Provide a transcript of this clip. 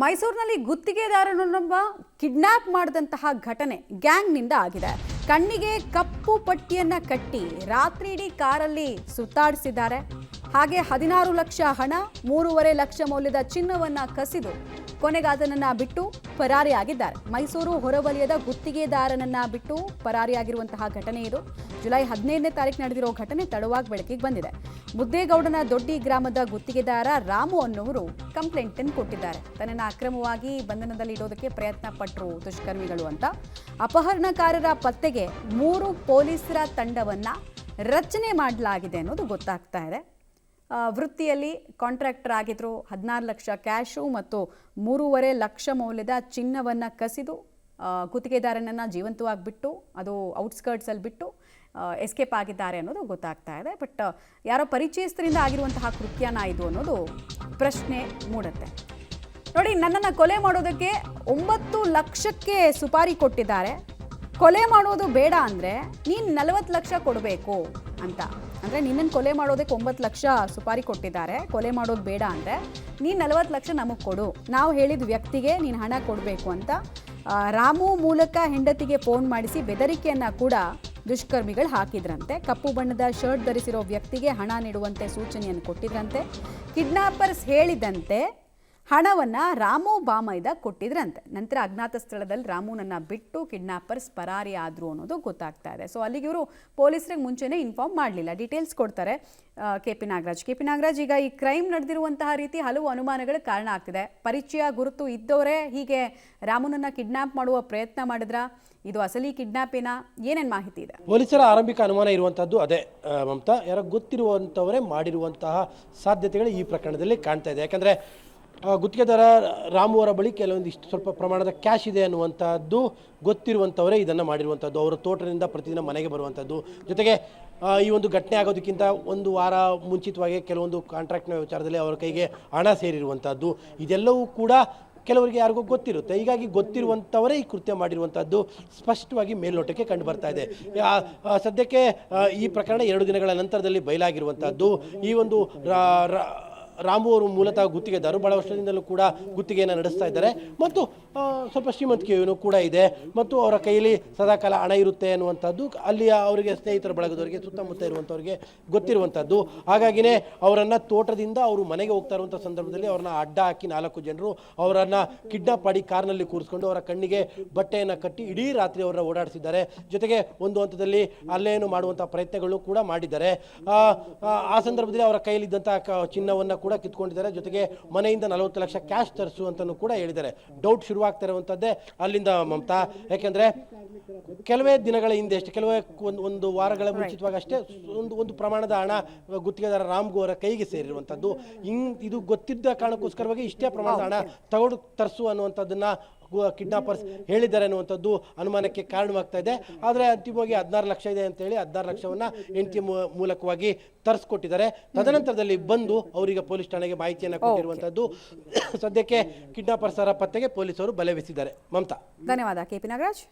ಮೈಸೂರಿನಲ್ಲಿ ಗುತ್ತಿಗೆದಾರನೊಬ್ಬ ಕಿಡ್ನಾಪ್ ಮಾಡಿದಂತಹ ಘಟನೆ ಗ್ಯಾಂಗ್ನಿಂದ ಆಗಿದೆ. ಕಣ್ಣಿಗೆ ಕಪ್ಪು ಪಟ್ಟಿಯನ್ನ ಕಟ್ಟಿ ರಾತ್ರಿ ಇಡೀ ಕಾರಲ್ಲಿ ಸುತ್ತಾಡಿಸಿದ್ದಾರೆ. ಹಾಗೆ 16 ಲಕ್ಷ ಹಣ, 3.5 ಲಕ್ಷ ಮೌಲ್ಯದ ಚಿನ್ನವನ್ನ ಕಸಿದು ಕೊನೆಗೆ ಅದನ್ನ ಬಿಟ್ಟು ಪರಾರಿಯಾಗಿದ್ದಾರೆ. ಮೈಸೂರು ಹೊರವಲಯದ ಗುತ್ತಿಗೆದಾರನನ್ನ ಬಿಟ್ಟು ಪರಾರಿಯಾಗಿರುವಂತಹ ಘಟನೆ ಇದು. ಜುಲೈ 15ನೇ ತಾರೀಕು ನಡೆದಿರೋ ಘಟನೆ ತಡವಾಗಿ ಬೆಳಕಿಗೆ ಬಂದಿದೆ. ಮುದ್ದೇಗೌಡನ ದೊಡ್ಡಿ ಗ್ರಾಮದ ಗುತ್ತಿಗೆದಾರ ರಾಮು ಅನ್ನೋರು ಕಂಪ್ಲೇಂಟ್ ಅನ್ನು ಕೊಟ್ಟಿದ್ದಾರೆ. ತನ್ನನ್ನು ಅಕ್ರಮವಾಗಿ ಬಂಧನದಲ್ಲಿ ಇಡೋದಕ್ಕೆ ಪ್ರಯತ್ನ ಪಟ್ಟರು ದುಷ್ಕರ್ಮಿಗಳು ಅಂತ. ಅಪಹರಣಕಾರರ ಪತ್ತೆಗೆ 3 ಪೊಲೀಸರ ತಂಡವನ್ನ ರಚನೆ ಮಾಡಲಾಗಿದೆ ಅನ್ನೋದು ಗೊತ್ತಾಗ್ತಾ ಇದೆ. ವೃತ್ತಿಯಲ್ಲಿ ಕಾಂಟ್ರಾಕ್ಟರ್ ಆಗಿದ್ರು. 16 ಲಕ್ಷ ಕ್ಯಾಶು ಮತ್ತು 3.5 ಲಕ್ಷ ಮೌಲ್ಯದ ಚಿನ್ನವನ್ನು ಕಸಿದು ಗುತ್ತಿಗೆದಾರನನ್ನು ಜೀವಂತವಾಗಿ ಬಿಟ್ಟು ಅದು ಔಟ್ಸ್ಕರ್ಟ್ಸಲ್ಲಿ ಬಿಟ್ಟು ಎಸ್ಕೇಪ್ ಆಗಿದ್ದಾರೆ ಅನ್ನೋದು ಗೊತ್ತಾಗ್ತಾ ಇದೆ. ಬಟ್ ಯಾರೋ ಪರಿಚಯಸ್ಥರಿಂದ ಆಗಿರುವಂತಹ ಕೃತ್ಯನ ಇದು ಅನ್ನೋದು ಪ್ರಶ್ನೆ ಮೂಡುತ್ತೆ. ನೋಡಿ, ನನ್ನನ್ನು ಕೊಲೆ ಮಾಡೋದಕ್ಕೆ 9 ಲಕ್ಷಕ್ಕೆ ಸುಪಾರಿ ಕೊಟ್ಟಿದ್ದಾರೆ. ಕೊಲೆ ಮಾಡೋದು ಬೇಡ ಅಂದರೆ ನೀನು 40 ಲಕ್ಷ ಕೊಡಬೇಕು ಅಂತ. ಅಂದರೆ ನಿನ್ನನ್ನು ಕೊಲೆ ಮಾಡೋದಕ್ಕೆ 9 ಲಕ್ಷ ಸುಪಾರಿ ಕೊಟ್ಟಿದ್ದಾರೆ. ಕೊಲೆ ಮಾಡೋದು ಬೇಡ ಅಂದರೆ ನೀನು 40 ಲಕ್ಷ ನಮಗೆ ಕೊಡು, ನಾವು ಹೇಳಿದ ವ್ಯಕ್ತಿಗೆ ನೀನು ಹಣ ಕೊಡಬೇಕು ಅಂತ ರಾಮು ಮೂಲಕ ಹೆಂಡತಿಗೆ ಫೋನ್ ಮಾಡಿಸಿ ಬೆದರಿಕೆಯನ್ನು ಕೂಡ ದುಷ್ಕರ್ಮಿಗಳು ಹಾಕಿದ್ರಂತೆ. ಕಪ್ಪು ಬಣ್ಣದ ಶರ್ಟ್ ಧರಿಸಿರೋ ವ್ಯಕ್ತಿಗೆ ಹಣ ನೀಡುವಂತೆ ಸೂಚನೆಯನ್ನು ಕೊಟ್ಟಿದ್ರಂತೆ. ಕಿಡ್ನಾಪರ್ಸ್ ಹೇಳಿದಂತೆ ಹಣವನ್ನು ರಾಮು ಬಾಮೈದ ಕೊಟ್ಟಿದ್ರಂತೆ. ನಂತರ ಅಜ್ಞಾತ ಸ್ಥಳದಲ್ಲಿ ರಾಮುನನ್ನು ಬಿಟ್ಟು ಕಿಡ್ನಾಪರ್ಸ್ ಪರಾರಿ ಆದರು ಅನ್ನೋದು ಗೊತ್ತಾಗ್ತಾ ಇದೆ. ಸೊ ಅಲ್ಲಿಗೆ ಇವರು ಪೊಲೀಸರಿಗೆ ಮುಂಚೆನೇ ಇನ್ಫಾರ್ಮ್ ಮಾಡಲಿಲ್ಲ. ಡೀಟೇಲ್ಸ್ ಕೊಡ್ತಾರೆ ಕೆ.ಪಿ. ನಾಗರಾಜ್. ಈಗ ಈ ಕ್ರೈಮ್ ನಡೆದಿರುವಂತಹ ರೀತಿ ಹಲವು ಅನುಮಾನಗಳಿಗೆ ಕಾರಣ ಆಗ್ತಿದೆ. ಪರಿಚಯ ಗುರುತು ಇದ್ದವರೇ ಹೀಗೆ ರಾಮುನನ್ನು ಕಿಡ್ನಾಪ್ ಮಾಡುವ ಪ್ರಯತ್ನ ಮಾಡಿದ್ರ? ಇದು ಅಸಲಿ ಕಿಡ್ನಾಪ್ ಏನಾ? ಏನೇನು ಮಾಹಿತಿ ಇದೆ? ಪೊಲೀಸರ ಆರಂಭಿಕ ಅನುಮಾನ ಇರುವಂತಹದ್ದು ಅದೇ ಮಮತಾ, ಯಾರೋ ಗೊತ್ತಿರುವಂಥವರೇ ಮಾಡಿರುವಂತಹ ಸಾಧ್ಯತೆಗಳು ಈ ಪ್ರಕರಣದಲ್ಲಿ ಕಾಣ್ತಾ ಇದೆ. ಯಾಕಂದರೆ ಗುತ್ತಿಗೆದಾರ ರಾಮು ಅವರ ಬಳಿ ಕೆಲವೊಂದಿಷ್ಟು ಸ್ವಲ್ಪ ಪ್ರಮಾಣದ ಕ್ಯಾಶ್ ಇದೆ ಅನ್ನುವಂಥದ್ದು ಗೊತ್ತಿರುವಂಥವರೇ ಇದನ್ನು ಮಾಡಿರುವಂಥದ್ದು. ಅವರ ತೋಟದಿಂದ ಪ್ರತಿದಿನ ಮನೆಗೆ ಬರುವಂಥದ್ದು. ಜೊತೆಗೆ ಈ ಒಂದು ಘಟನೆ ಆಗೋದಕ್ಕಿಂತ 1 ವಾರ ಮುಂಚಿತವಾಗಿ ಕೆಲವೊಂದು ಕಾಂಟ್ರಾಕ್ಟ್ನ ವಿಚಾರದಲ್ಲಿ ಅವರ ಕೈಗೆ ಹಣ ಸೇರಿರುವಂಥದ್ದು, ಇದೆಲ್ಲವೂ ಕೂಡ ಕೆಲವರಿಗೆ ಯಾರಿಗೂ ಗೊತ್ತಿರುತ್ತೆ. ಹೀಗಾಗಿ ಗೊತ್ತಿರುವಂಥವರೇ ಈ ಕೃತ್ಯ ಮಾಡಿರುವಂಥದ್ದು ಸ್ಪಷ್ಟವಾಗಿ ಮೇಲ್ನೋಟಕ್ಕೆ ಕಂಡು ಬರ್ತಾ ಇದೆ. ಸದ್ಯಕ್ಕೆ ಈ ಪ್ರಕರಣ 2 ದಿನಗಳ ನಂತರದಲ್ಲಿ ಬಯಲಾಗಿರುವಂಥದ್ದು. ಈ ಒಂದು ರಾಮು ಅವರು ಮೂಲತಃ ಗುತ್ತಿಗೆದಾರರು, ಬಹಳ ವರ್ಷದಿಂದಲೂ ಕೂಡ ಗುತ್ತಿಗೆಯನ್ನು ನಡೆಸ್ತಾ ಇದ್ದಾರೆ ಮತ್ತು ಸ್ವಲ್ಪ ಶ್ರೀಮಂತಿಕೆಯೂ ಕೂಡ ಇದೆ ಮತ್ತು ಅವರ ಕೈಯಲ್ಲಿ ಸದಾಕಾಲ ಹಣ ಇರುತ್ತೆ ಅನ್ನುವಂಥದ್ದು ಅಲ್ಲಿಯ ಅವರಿಗೆ ಸ್ನೇಹಿತರ ಬಳಗದವರಿಗೆ ಸುತ್ತಮುತ್ತ ಇರುವಂಥವ್ರಿಗೆ ಗೊತ್ತಿರುವಂಥದ್ದು. ಹಾಗಾಗಿನೇ ಅವರನ್ನು ತೋಟದಿಂದ ಅವರು ಮನೆಗೆ ಹೋಗ್ತಾ ಇರುವಂಥ ಸಂದರ್ಭದಲ್ಲಿ ಅವ್ರನ್ನ ಅಡ್ಡ ಹಾಕಿ 4 ಜನರು ಅವರನ್ನು ಕಿಡ್ನಾಪ್ ಮಾಡಿ ಕಾರ್ನಲ್ಲಿ ಕೂರಿಸ್ಕೊಂಡು ಅವರ ಕಣ್ಣಿಗೆ ಬಟ್ಟೆಯನ್ನು ಕಟ್ಟಿ ಇಡೀ ರಾತ್ರಿ ಅವರನ್ನ ಓಡಾಡಿಸಿದ್ದಾರೆ. ಜೊತೆಗೆ ಒಂದು ಹಂತದಲ್ಲಿ ಅಲ್ಲೇನು ಮಾಡುವಂಥ ಪ್ರಯತ್ನಗಳು ಕೂಡ ಮಾಡಿದ್ದಾರೆ. ಆ ಸಂದರ್ಭದಲ್ಲಿ ಅವರ ಕೈಯಲ್ಲಿದ್ದಂಥ ಚಿನ್ನವನ್ನು ಕೂಡ ಕಿತ್ಕೊಂಡಿದ್ದಾರೆ. ಜೊತೆಗೆ ಮನೆಯಿಂದ 40 ಲಕ್ಷ ಕ್ಯಾಶ್ ತರಿಸು ಅಂತಲೂ ಕೂಡ ಹೇಳಿದ್ದಾರೆ. ಡೌಟ್ ಶುರುವಾಗ್ತಾ ಇರುವಂಥದ್ದೇ ಅಲ್ಲಿಂದ ಮಮತಾ. ಯಾಕೆಂದರೆ ಕೆಲವೇ ದಿನಗಳ ಹಿಂದೆ ಅಷ್ಟೇ, ಕೆಲವೇ ಒಂದು ವಾರಗಳ ಮುಂಚಿತವಾಗಿ ಅಷ್ಟೇ ಒಂದು ಪ್ರಮಾಣದ ಹಣ ಗುತ್ತಿಗೆದಾರ ರಾಮ್ಗೂ ಅವರ ಕೈಗೆ ಸೇರಿರುವಂಥದ್ದು. ಇದು ಗೊತ್ತಿದ್ದ ಕಾರಣಕ್ಕೋಸ್ಕರವಾಗಿ ಇಷ್ಟೇ ಪ್ರಮಾಣದ ಹಣ ತಗೊಂಡು ತರಿಸು ಅನ್ನುವಂಥದ್ದನ್ನು ಕಿಡ್ನಾಪರ್ಸ್ ಹೇಳಿದ್ದಾರೆ ಅನ್ನುವಂಥದ್ದು ಅನುಮಾನಕ್ಕೆ ಕಾರಣವಾಗ್ತಾ ಇದೆ. ಆದರೆ ಅಂತಿಮವಾಗಿ 16 ಲಕ್ಷ ಇದೆ ಅಂತೇಳಿ 16 ಲಕ್ಷವನ್ನು ಹೆಂಡತಿ ಮೂಲಕವಾಗಿ ತರಿಸ್ಕೊಟ್ಟಿದ್ದಾರೆ. ತದನಂತರದಲ್ಲಿ ಬಂದು ಅವರಿಗೆ ಪೊಲೀಸ್ ಠಾಣೆಗೆ ಮಾಹಿತಿಯನ್ನು ಕೊಟ್ಟಿರುವಂಥದ್ದು. ಸದ್ಯಕ್ಕೆ ಕಿಡ್ನಾಪರ್ಸರ ಪತ್ತೆಗೆ ಪೊಲೀಸರು ಬಲೆ ಬೀಸಿದ್ದಾರೆ. ಮಮತಾ, ಧನ್ಯವಾದ ಕೆ.ಪಿ. ನಾಗರಾಜ್.